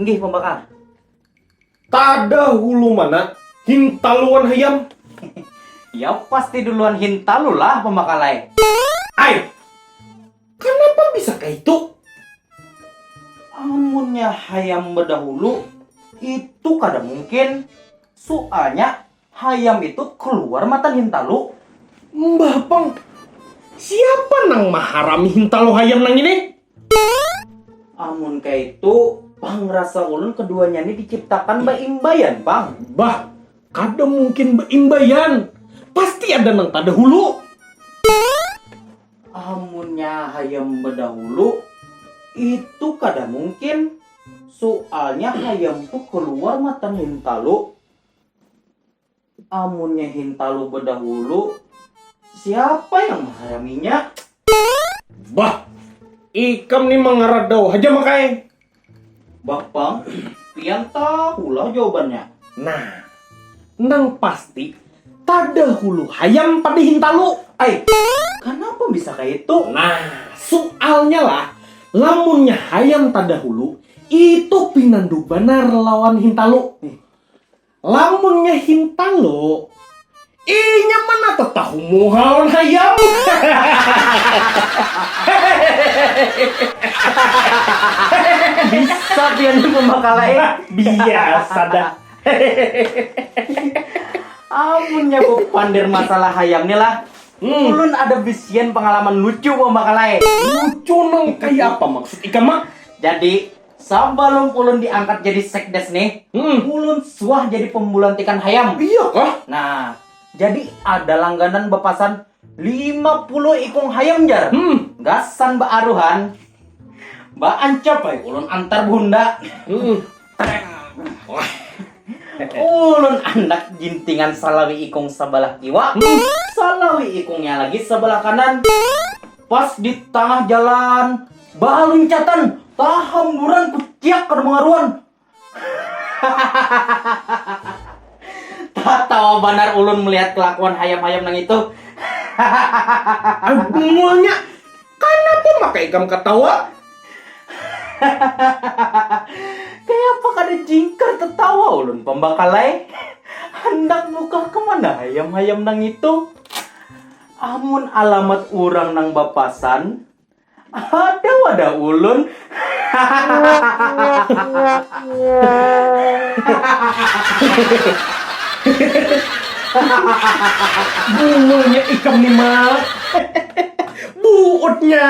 Nggih pembakar. Tada hulu mana hintaluan hayam. Ya pasti duluan hintalu lah pembakalai. Ay, kenapa bisa kayak itu? Amunnya hayam berdahulu itu kada mungkin. Soalnya hayam itu keluar matan hintalu. Mbah Pang, siapa nang maharami hintalu hayam nang ini? Amun kayak itu pangrasa ulun keduanya ini diciptakan baimbayan, Bang. Bah, kada mungkin beimbayan. Pasti ada nang tada hulu. Amunnya hayam berdahulu itu kada mungkin. Soalnya hayam tuh keluar matan hintalu. Amunnya hintalu berdahulu, siapa yang mengharaminya? Bah, ikam nih mengaradau aja makai. Bapang, pian tahulah jawabannya. Nah, nang pasti tada hulu hayam pada hintalu. Ay, kenapa bisa kayak itu? Nah, soalnya lah, lamunnya hayam tada hulu, itu pinandu benar lawan hintalu. Lamunnya hintalu, inya mana tahu muhawan hayam. Bisa pian pembakalai. Biasa dah. Amunnya bu pandir masalah hayam nih lah. Ulun ada bisian pengalaman lucu pembakalai. Lucu nang kayak apa maksud ikan mak? Jadi sebelum ulun diangkat jadi sekdes nih, ulun suah jadi pembulantikan hayam. Iya kah? Nah, jadi ada langganan bepasan 50 ikung hayam jar. Gasan baaruhan. Ba ancap ay ulun antar bunda. Ulun andak jintingan salawi ikung sebelah kiwa. Salawi ikungnya lagi sebelah kanan. Pas di tengah jalan, ba loncatan tahamburan kuciak kada mengaruan. Tak tahu benar ulun melihat kelakuan hayam-hayam nang itu. Semuanya kenapa makai ikam ketawa? Kayak apa kada jingkar tertawa ulun pembakalai. Hendak buka kemana hayam-hayam nang itu? Amun alamat urang nang bapasan, ada wadah ulun. Bungulnya ikam nih mak. Buutnya